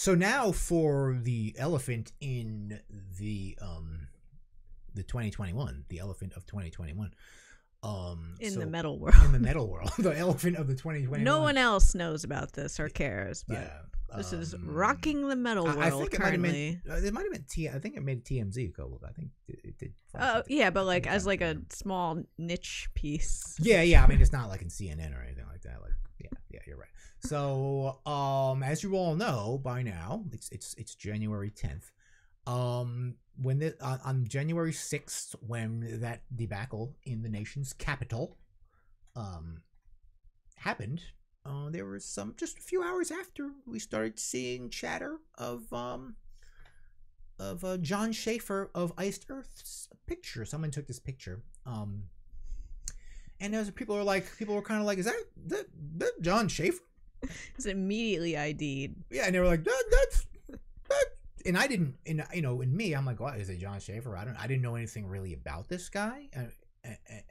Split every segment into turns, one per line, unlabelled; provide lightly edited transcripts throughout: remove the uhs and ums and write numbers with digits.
So now for the elephant in the 2021, the elephant of 2021.
In
so,
the metal world.
In the metal world, the elephant of the 2021.
No one else knows about this or cares. But
yeah,
this is rocking the metal world.
I think
currently.
it might have been I think it made TMZ a couple. I think it did.
Yeah, but like as like a small niche piece.
Yeah. I mean, it's not like in CNN or anything like that. Like, yeah, you're right. So, as you all know by now, it's January 10th. When on January 6th, when that debacle in the nation's capital, happened, there was just a few hours after we started seeing chatter of John Schaffer of Iced Earth's picture. Someone took this picture, and as people were kind of like, is that John Schaffer?
It's immediately ID'd.
Yeah, and they were like, that's. And I didn't, in me, I'm like, what is it, John Schaffer? I didn't know anything really about this guy,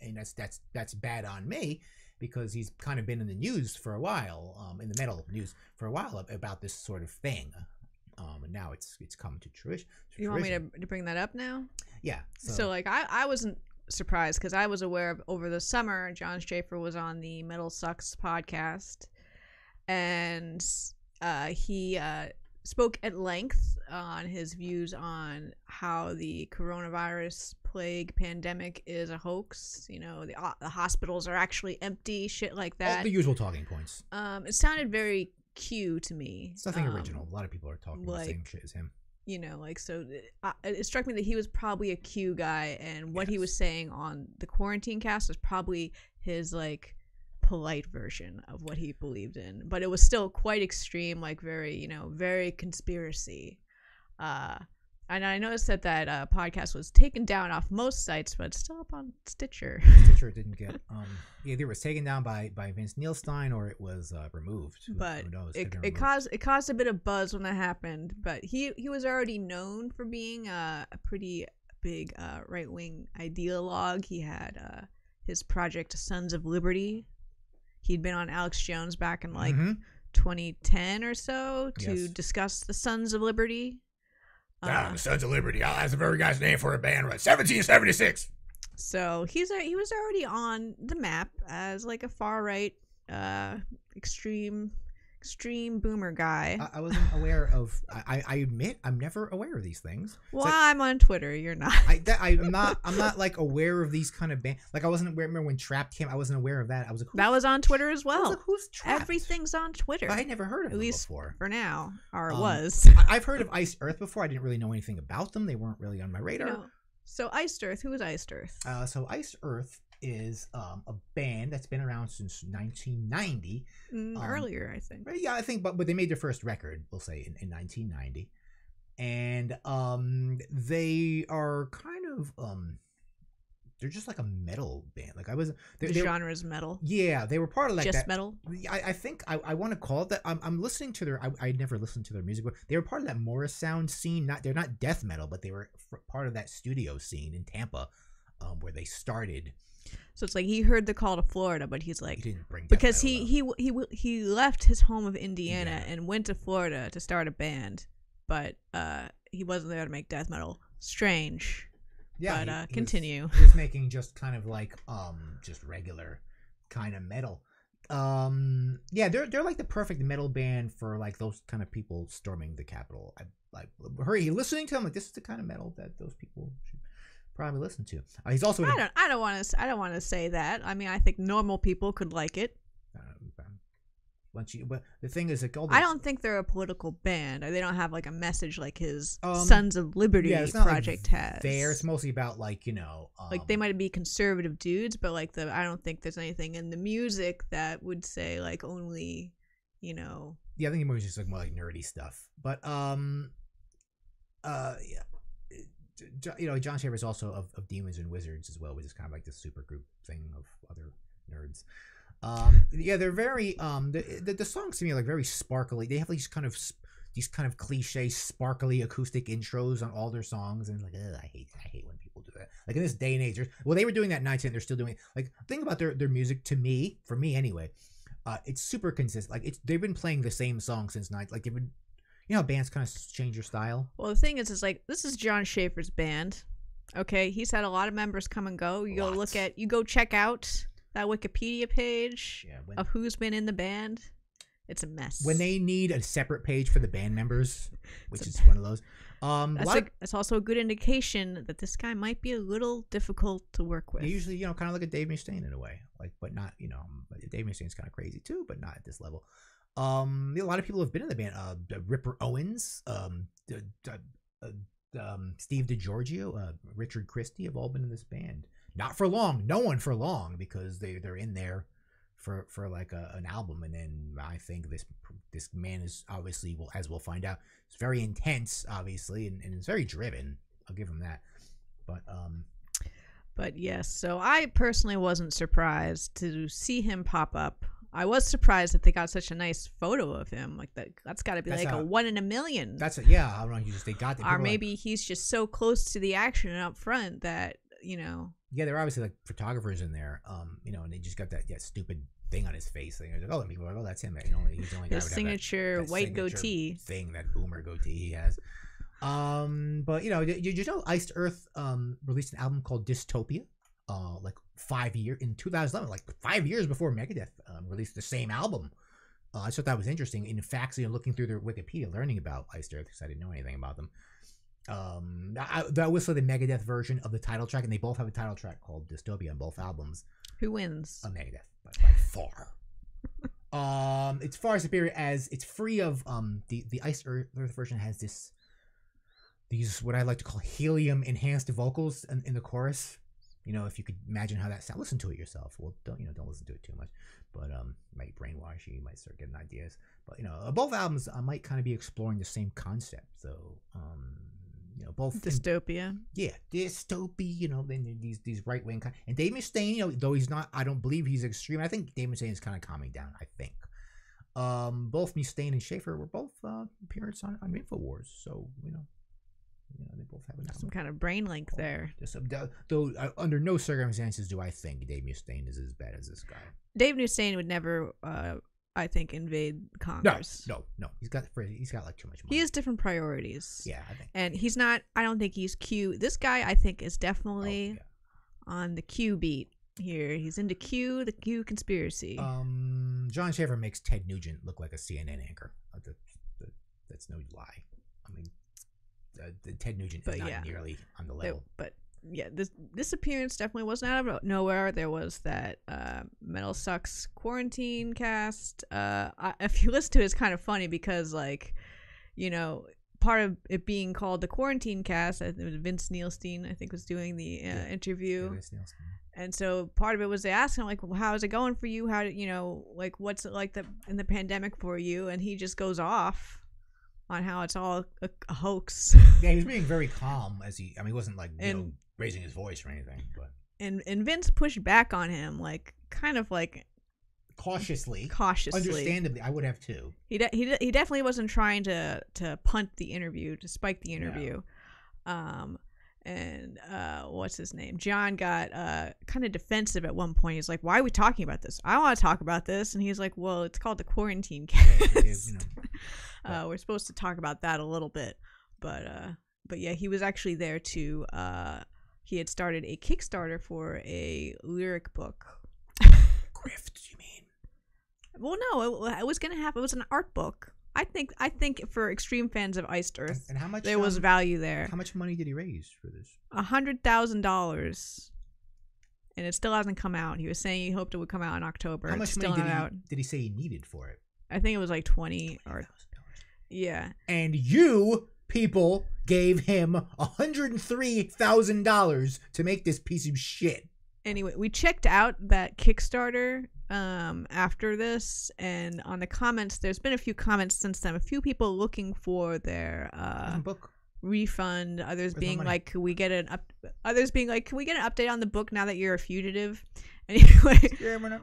and that's bad on me, because he's kind of been in the news for a while, in the metal news for a while about this sort of thing, and now it's come to fruition.
You want me to bring that up now?
Yeah.
So like I wasn't surprised, because I was aware of over the summer John Schaffer was on the Metal Sucks podcast, and he spoke at length on his views on how the coronavirus plague pandemic is a hoax. The hospitals are actually empty, shit like that.
All the usual talking points.
It sounded very Q to me.
It's nothing original. A lot of people are talking the same shit as him.
So it struck me that he was probably a Q guy, and what he was saying on the quarantine cast was probably his like polite version of what he believed in, but it was still quite extreme, like very very conspiracy. And I noticed that podcast was taken down off most sites, but still up on Stitcher.
Stitcher didn't get either it was taken down by Vince Neilstein, or it was removed.
But
who knows?
It caused a bit of buzz when that happened. But he was already known for being a pretty big right-wing ideologue. He had his project Sons of Liberty. He'd been on Alex Jones back in 2010 or so to discuss the Sons of Liberty.
The Sons of Liberty. That's a very guy's name for a band. 1776.
So he was already on the map as like a far right, extreme boomer guy.
I wasn't aware of. I admit I'm never aware of these things.
Well, like, I'm on Twitter. You're not.
I'm not like aware of these kind of bands. Like I wasn't aware. Remember when Trapped came? I wasn't aware of that. I was like,
that was on Twitter as well.
I was like, who's Trapped?
Everything's on Twitter.
I had never heard of them
least
before.
For now, or it was.
I've heard of Iced Earth before. I didn't really know anything about them. They weren't really on my radar.
So Iced Earth. Who is Iced Earth?
So Iced Earth is a band that's been around since 1990.
Earlier, I think.
Yeah, I think, but they made their first record, we'll say, in 1990, and they are kind of they're just like a metal band. Like
the genre is metal.
Yeah, they were part of like
just
that
metal.
I think I want to call it that. I'm listening to their. I never listened to their music, but they were part of that Morris Sound scene. They're not death metal, but they were part of that studio scene in Tampa, where they started.
So it's like he heard the call to Florida, but he's like,
he didn't bring
because he left his home of Indiana and went to Florida to start a band, but he wasn't there to make death metal. Strange. Yeah, but continue.
He was making just kind of like just regular kind of metal. Yeah, they're like the perfect metal band for like those kind of people storming the Capitol. Listening to them, like this is the kind of metal that those people should probably listen to. He's also.
I don't want to say that. I mean, I think normal people could like it.
But the thing is, like,
I don't think they're a political band. They don't have like a message like his Sons of Liberty project has.
It's mostly about like
like they might be conservative dudes, but like I don't think there's anything in the music that would say like only
Yeah, I think it was just like more like nerdy stuff. But John Schaffer is also of Demons and Wizards as well, which is kind of like this super group thing of other nerds. Yeah, they're very the songs to me are like very sparkly. They have these kind of cliche sparkly acoustic intros on all their songs, and like I hate when people do that. Like in this day and age, they were doing that in 19, they're still doing it. Like think about their music for me anyway. It's super consistent. Like they've been playing the same song since like they've been You know how bands kind of change their style.
Well, the thing is like this is John Schaffer's band. Okay, he's had a lot of members come and go. You go check out that Wikipedia page of who's been in the band. It's a mess.
When they need a separate page for the band members, which is one of those.
It's also a good indication that this guy might be a little difficult to work with.
Usually, kind of like a Dave Mustaine in a way, but not, Dave Mustaine's kind of crazy too, but not at this level. A lot of people have been in the band. Ripper Owens, Steve DiGiorgio, Richard Christie have all been in this band. Not for long, no one for long, because they're in there for like an album, and then I think this man is obviously, as we'll find out, it's very intense, obviously, and it's very driven. I'll give him that.
But yes, so I personally wasn't surprised to see him pop up. I was surprised that they got such a nice photo of him. Like that's got to be like a 1 in a million.
I don't know. They got the.
Or maybe he's just so close to the action and up front that
Yeah, there are obviously like photographers in there. And they just got that stupid thing on his face. They're like, and people are like, oh, that's him. He's the only guy
his signature white goatee
thing, that boomer goatee he has. But did you know Iced Earth released an album called Dystopia? Like 5 years in 2011, like 5 years before Megadeth released the same album. I thought that was interesting. In fact, looking through their Wikipedia, learning about Iced Earth, because I didn't know anything about them. That was the Megadeth version of the title track, and they both have a title track called Dystopia on both albums.
Who wins?
Megadeth by far. It's far superior, as it's free of the Iced Earth version has these what I like to call helium enhanced vocals in the chorus. If you could imagine how that sounds, listen to it yourself. Well, don't listen to it too much, but might brainwash you. You might start getting ideas. But both albums I might kind of be exploring the same concept. So both
Dystopia.
Dystopia. Then these right wing and Dave Mustaine. Though he's not, I don't believe he's extreme. I think Dave Mustaine is kind of calming down. I think. Both Mustaine and Schaffer were both appearance on InfoWars. So they both have
some kind of brain link there.
Though under no circumstances do I think Dave Mustaine is as bad as this guy.
Dave Mustaine would never, I think, invade Congress.
No. He's got like too much money.
He has different priorities.
Yeah, I think.
And he's not. I don't think he's Q. This guy, I think, is definitely on the Q beat here. He's into Q, the Q conspiracy.
John Schaffer makes Ted Nugent look like a CNN anchor. That's no lie. I mean. Ted Nugent is not nearly on the level.
But yeah, this appearance definitely wasn't out of nowhere. There was that Metal Sucks quarantine cast. If you listen to it, it's kind of funny because, part of it being called the quarantine cast, it was Vince Neilstein, I think, was doing the interview. Vince Neilstein. And so part of it was they asked him, well, how is it going for you? How did what's it like in the pandemic for you? And he just goes off on how it's all a hoax.
Yeah, he was being very calm he wasn't raising his voice or anything. But
and Vince pushed back on him, kind of
cautiously.
Understandably,
I would have too.
He definitely wasn't trying to punt the interview, to spike the interview. Yeah. And what's his name? John got kind of defensive at one point. He's like, "Why are we talking about this? I want to talk about this." And he's like, "Well, it's called the quarantine cast. We're supposed to talk about that a little bit." But yeah, he was actually there to. He had started a Kickstarter for a lyric book.
Grift, you mean?
Well, no, it was gonna happen. It was an art book. I think for extreme fans of Iced Earth,
and how much
there was value there.
How much money did he raise for this?
$100,000, and it still hasn't come out. He was saying he hoped it would come out in October.
How much
it's still
money
not out.
Did he say he needed for it?
I think it was like $20,000 or yeah.
And you people gave him $103,000 to make this piece of shit.
Anyway, we checked out that Kickstarter after this, and on the comments, there's been a few comments since then. A few people looking for their
book
refund. Others being like, "Can we get an update on the book now that you're a fugitive?" Anyway,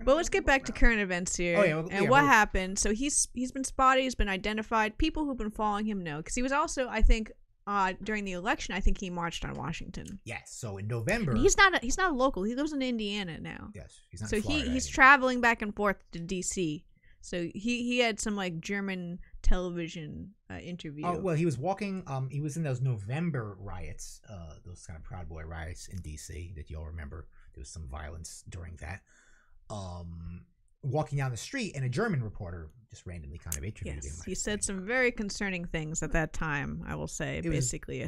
but let's get back to current events here. What happened? So he's been spotted. He's been identified. People who've been following him know, because he was also, I think, during the election, I think he marched on Washington.
Yes. So in November,
and he's not a local. He lives in Indiana now.
Yes, he's not.
So
in Florida,
he's traveling back and forth to DC. So he had some German television interview.
Oh well, he was walking. He was in those November riots, those kind of Proud Boy riots in D.C. that you all remember. There was some violence during that. Walking down the street, and a German reporter just randomly kind of interviewed him.
He said some very concerning things at that time. I will say, basically,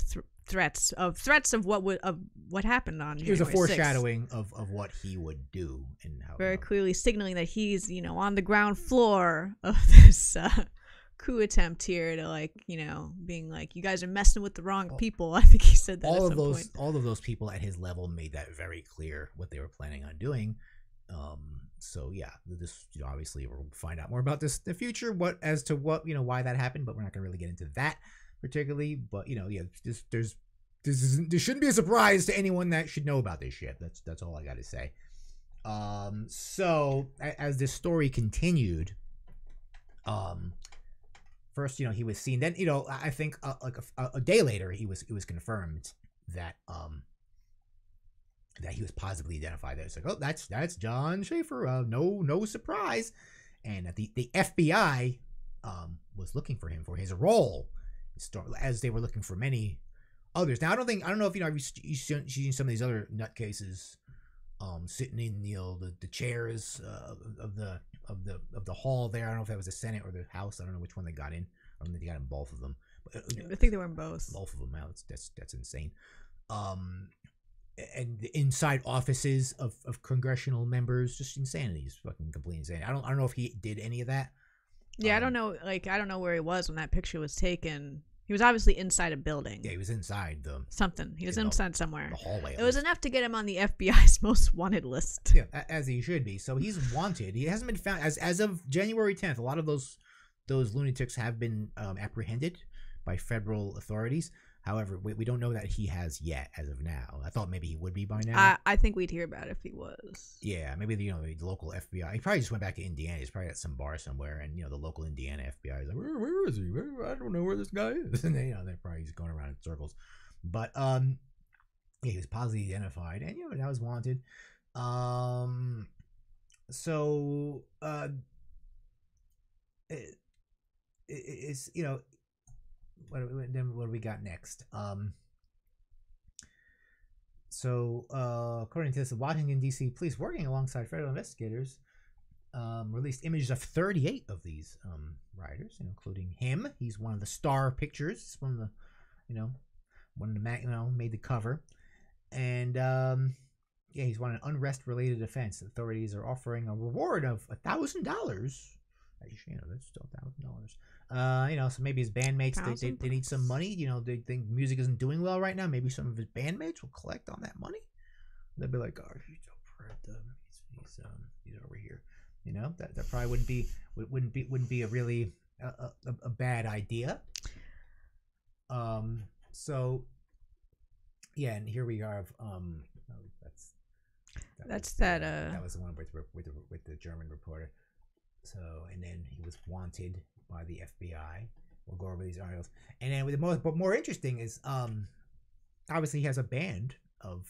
threats of what happened on January 6th.
It was a foreshadowing of what he would do, and how
very clearly signaling that he's on the ground floor of this coup attempt here to being like, you guys are messing with the wrong people. I think he said that
all
at
of
some
those
point.
all of those people at his level made that very clear what they were planning on doing. So yeah, this obviously we'll find out more about this in the future, why that happened, but we're not gonna really get into that particularly. But there shouldn't be a surprise to anyone that should know about this shit. That's all I got to say. So as this story continued, first he was seen. Then I think a day later it was confirmed that that he was positively identified. It's like, oh, that's John Schaffer. No surprise. And that the FBI was looking for him for his role, as they were looking for many others. Now I don't know if you've seen some of these other nutcases sitting in the chairs of the hall there. I don't know if that was the Senate or the House. I don't know which one they got in. I don't think they got in both of them. But,
I think they were in both.
Both of them. Wow, that's insane. And the inside offices of congressional members, just insanity. It's fucking complete insanity. I don't know if he did any of that.
Yeah, I don't know. I don't know where he was when that picture was taken. He was obviously inside a building.
Yeah, he was inside
something. He was inside somewhere.
The hallway.
It was enough to get him on the FBI's most wanted list.
Yeah, as he should be. So he's wanted. He hasn't been found as of January 10th. A lot of those lunatics have been apprehended by federal authorities. However, we don't know that he has yet as of now. I thought maybe he would be by now.
I think we'd hear about it if he was.
Yeah, maybe the local FBI. He probably just went back to Indiana. He's probably at some bar somewhere, and the local Indiana FBI is like, where is he? I don't know where this guy is. And they're probably just going around in circles. But yeah, he was positively identified, and now he's wanted. So it's what do we got next? According to this, the Washington D.C. police, working alongside federal investigators, released images of 38 of these rioters, including him. He's one of the star pictures. One of the made the cover, and yeah, he's won an unrest-related offense. Authorities are offering a reward of $1,000. That's still $1,000. So maybe his bandmates they need some money. They think music isn't doing well right now. Maybe some of his bandmates will collect on that money. They'll be like, "Oh, he's over here." That probably wouldn't be a really a bad idea. So yeah, and here we are. That was the one with the German reporter. So, and then he was wanted by the FBI. We'll go over these articles. And then but more interesting is, obviously he has a band of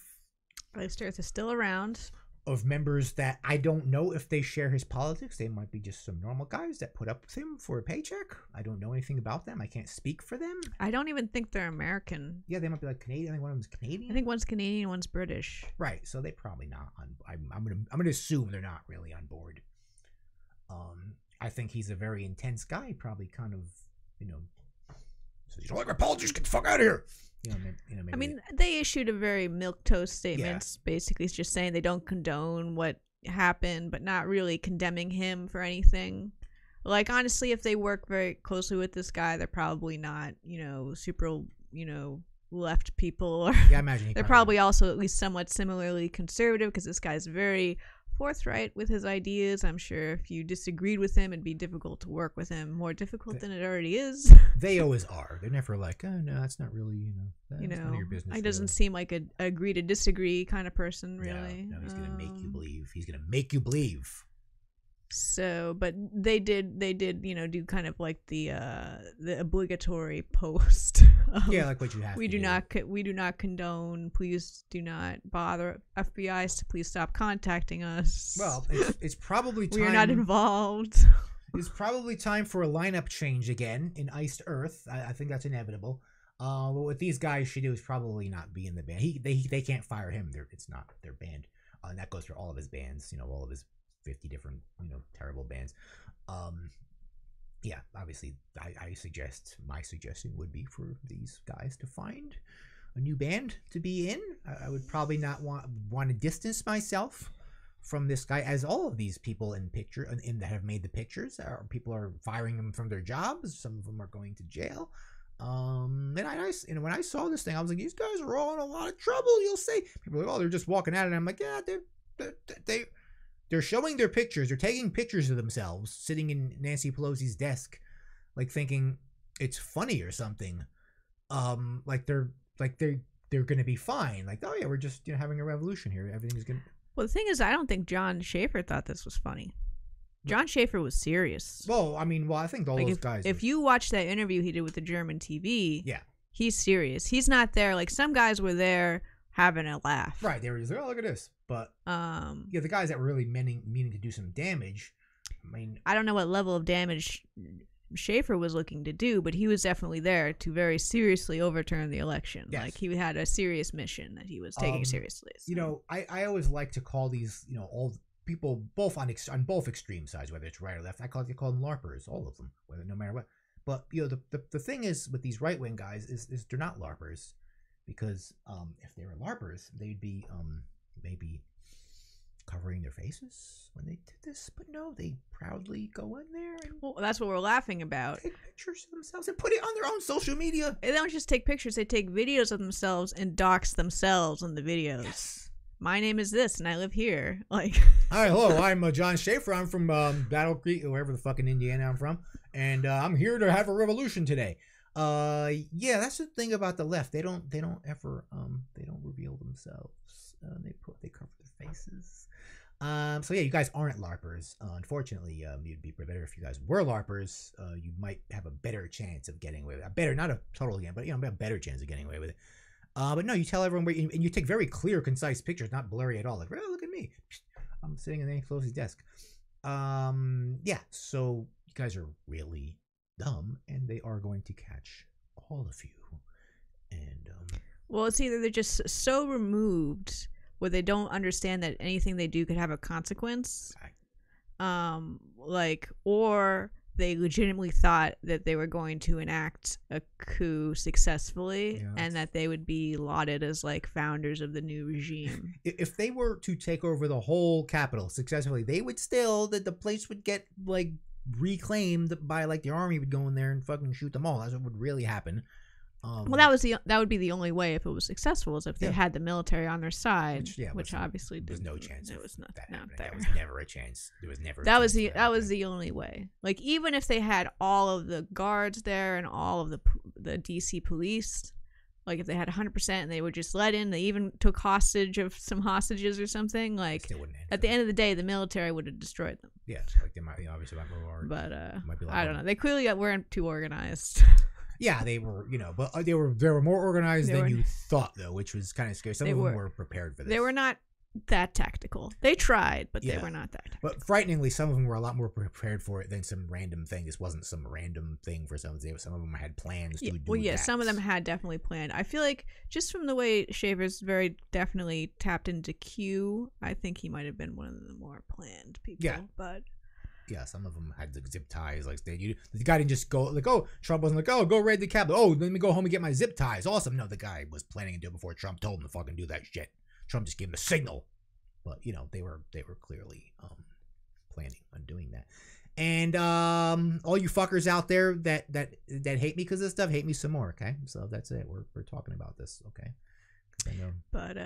Earth is still around.
Of members that I don't know if they share his politics. They might be just some normal guys that put up with him for a paycheck. I don't know anything about them. I can't speak for them.
I don't even think they're American.
Yeah, they might be like Canadian. I think one of them's Canadian.
I think one's Canadian, one's British. So they probably not on. I'm gonna assume they're not really on board. I think he's a very intense guy. Probably kind of, says, "You don't like my politics? Get the fuck out of here." I mean, they issued a very milquetoast statement, basically just saying they don't condone what happened, but not really condemning him for anything. Like, honestly, if they work very closely with this guy, they're probably not, super, left people. Or
yeah, I imagine
they're probably also at least somewhat similarly conservative, because this guy's very forthright with his ideas. I'm sure if you disagreed with him, it'd be difficult to work with him. More difficult than it already is.
They always are. They're never like, oh no, that's not really, that's none of your business.
He doesn't seem like a agree to disagree kind of person, really.
No, he's gonna make you believe. He's gonna make you believe.
So, but they did, do kind of like the obligatory post.
Like what you have.
We do not condone. Please do not bother FBI's to please stop contacting us.
Well, it's probably time.
We are not involved.
It's probably time for a lineup change again in Iced Earth. I think that's inevitable. What these guys should do is probably not be in the band. They can't fire him. It's not their band. And that goes for all of his bands. All of his 50 different terrible bands. Yeah, obviously, my suggestion would be for these guys to find a new band to be in. I would probably not want to distance myself from this guy, as all of these people that have made the pictures people are firing them from their jobs. Some of them are going to jail. And when I saw this thing, I was like, these guys are all in a lot of trouble. You'll say people are like, oh, they're just walking at it. And I'm like, yeah, they're showing their pictures. They're taking pictures of themselves sitting in Nancy Pelosi's desk, like thinking it's funny or something. Like they're gonna be fine. Like, oh yeah, we're just having a revolution here. Everything's gonna.
Well, the thing is, I don't think John Schaffer thought this was funny. John Schaffer was serious.
Well, I think all those guys.
If you watch that interview he did with the German TV,
yeah,
he's serious. He's not there. Like, some guys were there having a laugh.
Right. They were just like, oh, look at this. But yeah, the guys that were really meaning to do some damage.
I don't know what level of damage Schaffer was looking to do, but he was definitely there to very seriously overturn the election. Yes. Like, he had a serious mission that he was taking seriously. So.
I always like to call these, all people both on both extreme sides, whether it's right or left. I call them LARPers, all of them, no matter what. But the thing is with these right wing guys is they're not LARPers, because if they were LARPers, they'd be maybe covering their faces when they did this, but no, they proudly go in there and
that's what we're laughing about.
Take pictures of themselves and put it on their own social media.
They don't just take pictures; they take videos of themselves and dox themselves in the videos.
Yes.
My name is this, and I live here. Like,
hi, hello, I'm John Schaffer. I'm from Battle Creek, wherever the fucking Indiana I'm from, and I'm here to have a revolution today. Yeah, that's the thing about the left. They don't ever they don't reveal themselves. They cover their faces. So yeah, you guys aren't LARPers. Unfortunately, it'd be better if you guys were LARPers. You might have a better chance of getting away with it. Not a total game, but a better chance of getting away with it. But no, you tell everyone and you take very clear, concise pictures, not blurry at all. Like, oh, look at me, I'm sitting in Nancy Pelosi's desk. Yeah, so you guys are really dumb, and they are going to catch all of you. And
well, it's either they're just so removed where they don't understand that anything they do could have a consequence, or they legitimately thought that they were going to enact a coup successfully, and that they would be lauded as like founders of the new regime.
If they were to take over the whole capital successfully, they would still, that the place would get like reclaimed by like the army would go in there and fucking shoot them all. That's what would really happen.
Well, that would be the only way if it was successful, is if they had the military on their side, which obviously
there was no chance.
There was not there.
There was never a chance. There was never.
That was the only way. Like, even if they had all of the guards there and all of the DC police, like if they had 100% and they were just let in, they even took hostage of some hostages or something. Like, at the end of the day, the military would have destroyed them.
Yeah, like they might obviously might go hard.
But
might be
I don't know. They clearly weren't too organized.
Yeah, they were, but they were more organized than you thought, though, which was kind of scary. Some of them were prepared for this.
They were not that tactical. They tried, but they were not that tactical.
But frighteningly, some of them were a lot more prepared for it than some random thing. This wasn't some random thing for some. Some of them had plans to do that.
Well, yeah, some of them had definitely planned. I feel like just from the way Schaffer's very definitely tapped into Q, I think he might have been one of the more planned people.
Yeah.
But
yeah, some of them had the zip ties. Like the guy didn't just go like, oh, Trump wasn't like, oh, go raid the Capitol. Oh, let me go home and get my zip ties. Awesome. No, the guy was planning to do it before Trump told him to fucking do that shit. Trump just gave him the signal. But they were clearly planning on doing that. And all you fuckers out there that hate me because of this stuff, hate me some more. Okay, so that's it. We're talking about this. Okay. I know.
But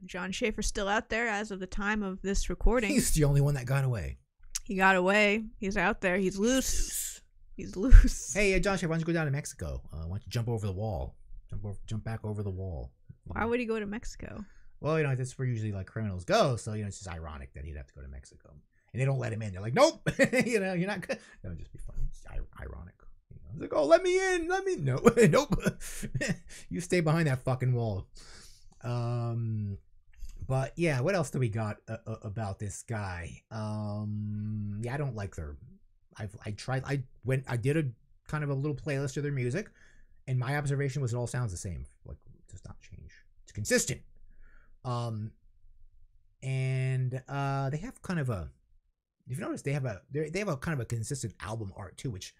John Schaffer's still out there as of the time of this recording.
He's the only one that got away.
He got away. He's out there. He's loose. He's loose.
Hey, John Schaffer, why don't you go down to Mexico? Why don't you jump over the wall? Jump back over the wall.
Why would he go to Mexico?
Well, that's where usually like criminals go. So it's just ironic that he'd have to go to Mexico, and they don't let him in. They're like, nope, you're not good. That would just be funny. It's ironic. It's like, oh, let me in. No, nope. You stay behind that fucking wall. But yeah, what else do we got about this guy? Yeah, I don't like I did a kind of a little playlist of their music, and my observation was it all sounds the same. Like, it does not change. It's consistent. And they have kind of a, if you notice, they have a kind of a consistent album art too, which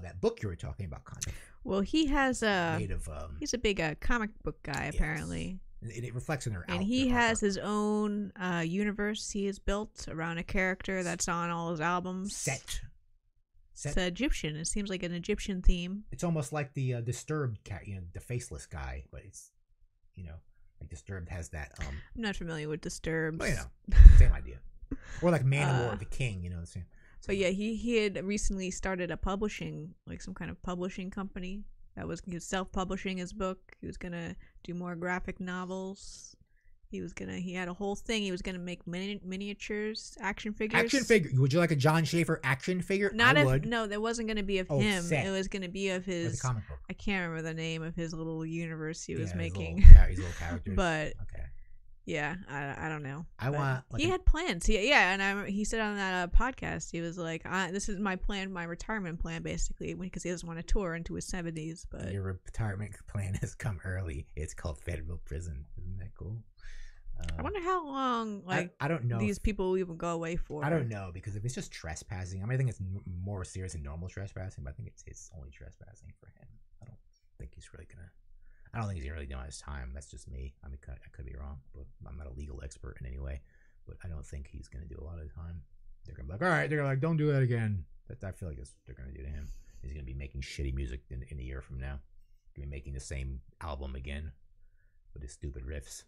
that book you were talking about kind of.
Well, he has a
made of,
he's a big comic book guy apparently.
Yes. It reflects in their
and he has his own universe he has built around a character that's on all his albums.
Set.
It's Egyptian. It seems like an Egyptian theme.
It's almost like the Disturbed cat, the faceless guy, but it's, like Disturbed has that.
I'm not familiar with Disturbed.
But same idea. Or like Manowar, the King, the same.
But yeah, he had recently started a publishing, like some kind of publishing company he was self-publishing his book. He was gonna do more graphic novels. He had a whole thing. He was gonna make miniatures, action figures.
Action figure. Would you like a John Schaffer action figure?
No, that wasn't gonna be of him.
Set.
It was gonna be of his.
Like a comic book.
I can't remember the name of his little universe he was making.
His little characters.
But
okay.
Yeah, I don't know.
He
had plans. And he said on that podcast, he was like, "This is my plan, my retirement plan, basically, because he doesn't want to tour into his 70s." But
your retirement plan has come early. It's called federal prison. Isn't that cool?
I wonder how long,
I don't know
these people even go away for.
I don't know, because if it's just trespassing, I think it's more serious than normal trespassing, but I think it's only trespassing for him. I don't think he's really doing his time. That's just me. I could be wrong, but I'm not a legal expert in any way. But I don't think he's going to do a lot of the time. They're going to be like, all right, they're like, don't do that again. I feel like that's what they're going to do to him. He's going to be making shitty music in a year from now. Going to be making the same album again with his stupid riffs.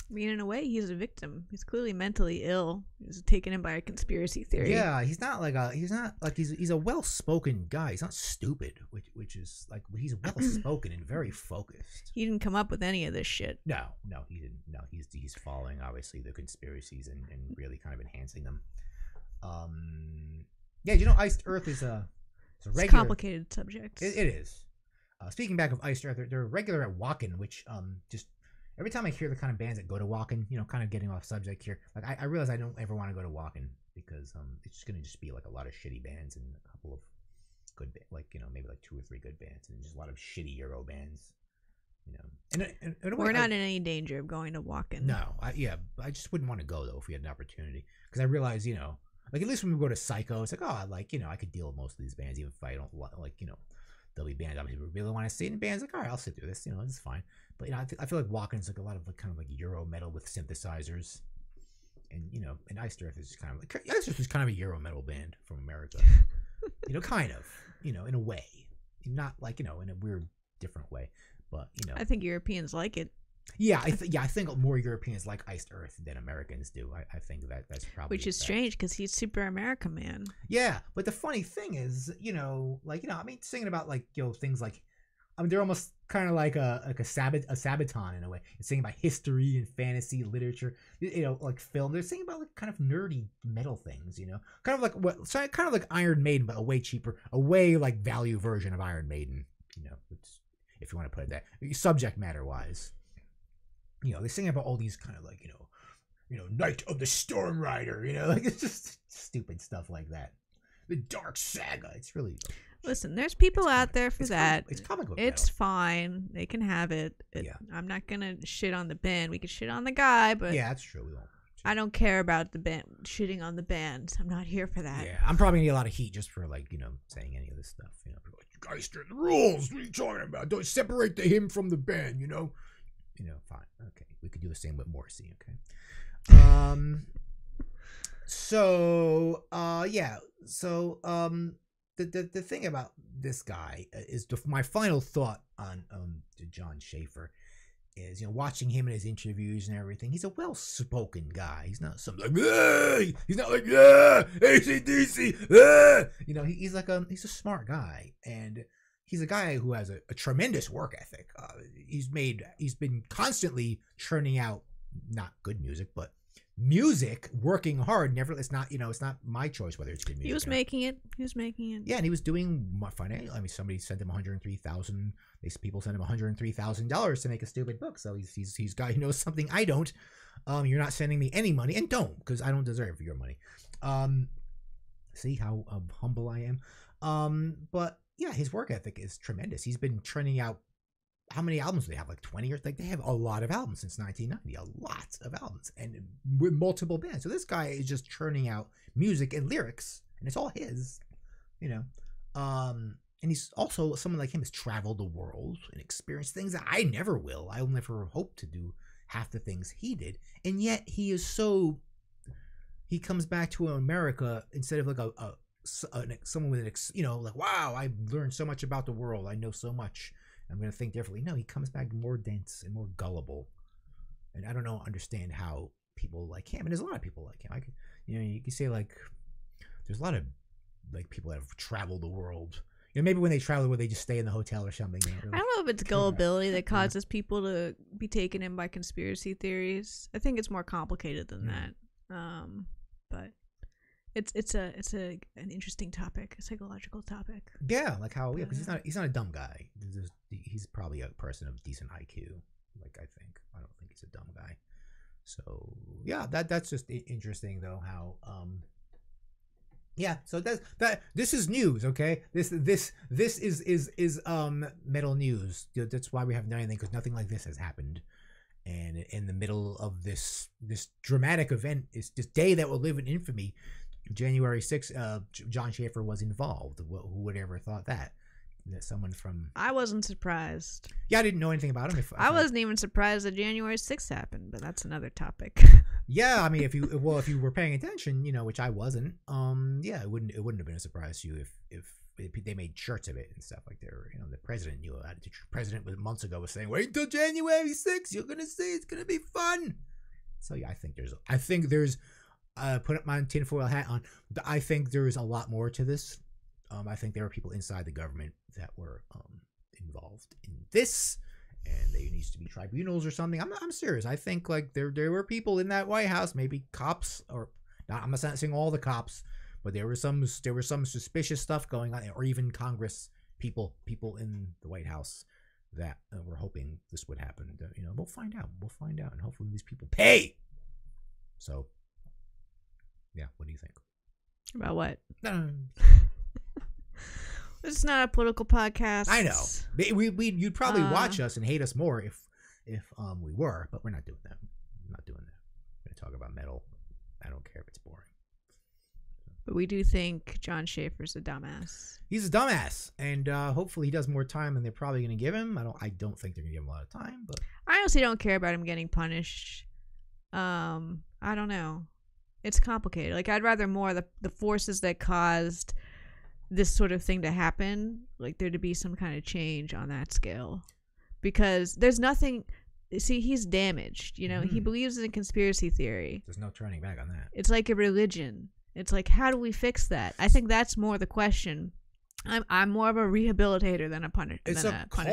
I mean, in a way, he's a victim. He's clearly mentally ill. He's taken in by a conspiracy theory.
Yeah, he's a well-spoken guy. He's not stupid, which is like, he's well-spoken and very focused.
He didn't come up with any of this shit.
No, he didn't. No, he's following obviously the conspiracies and really kind of enhancing them. Yeah, Iced Earth is it's a regular.
It's a complicated subject.
It is. Speaking back of Iced Earth, they're regular at Wacken, which just. Every time I hear the kind of bands that go to Wacken, kind of getting off subject here, like I realize I don't ever want to go to Wacken because it's just going to be like a lot of shitty bands and a couple of good, maybe like 2 or 3 good bands and just a lot of shitty Euro bands, And
we're not in any danger of going to Wacken.
No, I just wouldn't want to go though if we had an opportunity, because I realize, like at least when we go to Psycho, it's like, oh, I could deal with most of these bands even if I don't like, there'll be bands obviously we really want to see, and bands like, all right, I'll sit through this, it's fine. But I feel like Wacken's like a lot of kind of like Euro metal with synthesizers, and and Iced Earth is kind of like Iced Earth is kind of a Euro metal band from America, kind of, in a way, not like in a weird different way, but
I think Europeans like it.
Yeah, I think more Europeans like Iced Earth than Americans do. I think that's probably,
which is strange because he's super American, man.
Yeah, but the funny thing is, singing about things like, they're almost kind of like a Sabaton in a way. It's singing about history and fantasy literature, like film. They're singing about like kind of nerdy metal things, kind of like Iron Maiden, but a way cheaper, a way like value version of Iron Maiden, if you want to put it that subject matter wise. They sing about all these kind of like, Knight of the Storm Rider, like it's just stupid stuff like that. The Dark Saga. It's really.
Listen, there's people out there for that.
It's comic book.
It's fine. They can have it. I'm not gonna shit on the band. We can shit on the guy, but
yeah, that's true. We won't.
I don't care about the band shitting on the band. I'm not here for that.
Yeah, I'm probably gonna get a lot of heat just for saying any of this stuff. People are like, you guys stand the rules. What are you talking about? Don't separate the him from the band. Fine. Okay, we could do the same with Morrissey. Okay. The thing about this guy is my final thought on John Schaffer is, watching him in his interviews and everything, he's a well-spoken guy. He's not some like, hey! He's not like, yeah, AC/DC, he's a smart guy, and he's a guy who has a tremendous work ethic. He's been constantly churning out not good music, but music, working hard. It's not my choice whether it's good music.
He was making it.
Yeah, and he was doing financial. Somebody sent him $103,000. These people sent him $103,000 to make a stupid book. So he's got, he knows something I don't. You're not sending me any money, and don't, because I don't deserve your money. See how humble I am. But yeah, his work ethic is tremendous. He's been churning out. How many albums do they have? Like 20 years? Like they have a lot of albums since 1990. A lot of albums, and with multiple bands. So this guy is just churning out music and lyrics, and it's all his. You know, and he's also someone like him has traveled the world and experienced things that I never will. I will never hope to do half the things he did, and yet he is so. He comes back to America instead of like someone with an like, wow, I learned so much about the world. I know so much. I'm going to think differently. No, he comes back more dense and more gullible. And I don't understand how people like him. And there's a lot of people like him. You can say like, there's a lot of like people that have traveled the world. Maybe when they travel, where they just stay in the hotel or something.
I don't know if it's gullibility that causes people to be taken in by conspiracy theories. I think it's more complicated than that. But it's an interesting topic, a psychological topic.
Yeah, like how because he's not a dumb guy. He's probably a person of decent IQ. Like I don't think he's a dumb guy. So yeah, that's just interesting though how yeah. So this is news, okay? This is metal news. That's why we haven't done anything because nothing like this has happened. And in the middle of this dramatic event, is this day that will live in infamy. January 6th, John Schaffer was involved. Who would ever thought that? That someone from...
I wasn't surprised.
Yeah, I didn't know anything about him.
I wasn't even surprised that January 6th happened, but that's another topic.
Yeah, I mean, if you were paying attention, which I wasn't, yeah, it wouldn't have been a surprise to you if they made shirts of it and stuff like that. The president knew about it. The president months ago was saying, "Wait until January 6th, you're gonna see it's gonna be fun." So yeah, I think there's put my tinfoil hat on. I think there's a lot more to this. I think there were people inside the government that were involved in this, and there needs to be tribunals or something. I'm serious. I think like there were people in that White House, maybe cops or not. I'm not saying all the cops. But there was some suspicious stuff going on, or even Congress people in the White House that were hoping this would happen. We'll find out. And hopefully these people pay. So, yeah, what do you think?
About what? This is not a political podcast.
I know. You'd probably watch us and hate us more if we were, but we're not doing that. I'm not doing that. We're gonna talk about metal. I don't care if it's boring.
But we do think John Schaffer's a dumbass.
He's a dumbass, and hopefully he does more time than they're probably going to give him. I don't think they're going to give him a lot of time, but
I honestly don't care about him getting punished. I don't know. It's complicated. Like I'd rather more the forces that caused this sort of thing to happen, like there to be some kind of change on that scale, because there's nothing. See, he's damaged. He believes in a conspiracy theory.
There's no turning back on that.
It's like a religion. It's like, how do we fix that? I think that's more the question. I'm more of a rehabilitator than a punisher.
It's a cult.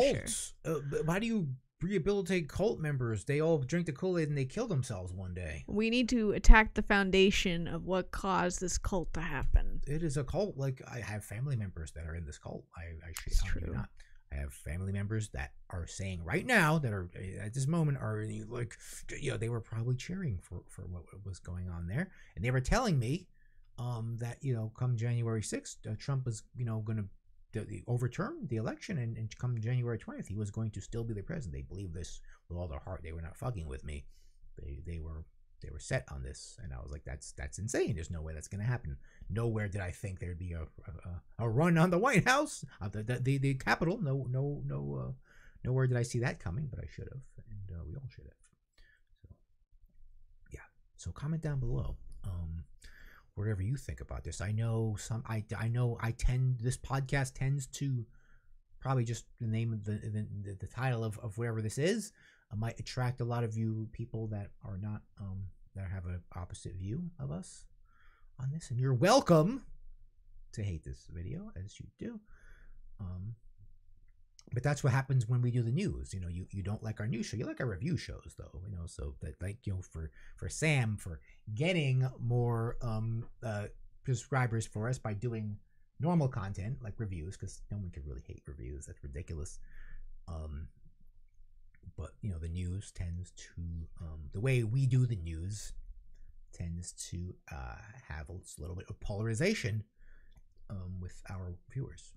Why do you rehabilitate cult members? They all drink the Kool-Aid and they kill themselves one day.
We need to attack the foundation of what caused this cult to happen.
It is a cult. Like I have family members that are in this cult.
It's true.
Not. I have family members that are saying right now that are at this moment are like, they were probably cheering for what was going on there, and they were telling me. That come January 6th, Trump was going to overturn the election, and come January 20th, he was going to still be the president. They believe this with all their heart. They were not fucking with me. They were set on this, and I was like, that's insane. There's no way that's going to happen. Nowhere did I think there'd be a run on the White House, the Capitol. Nowhere did I see that coming, but I should have, and we all should have. So yeah. So comment down below. Whatever you think about this. I know this podcast tends to probably just the name of the title of whatever this is might attract a lot of you people that are not that have an opposite view of us on this, and you're welcome to hate this video as you do. But that's what happens when we do the news. You don't like our news show. You like our review shows, though. So that for Sam for getting more subscribers for us by doing normal content like reviews, because no one can really hate reviews. That's ridiculous. But the news tends to the way we do the news tends to have a little bit of polarization with our viewers.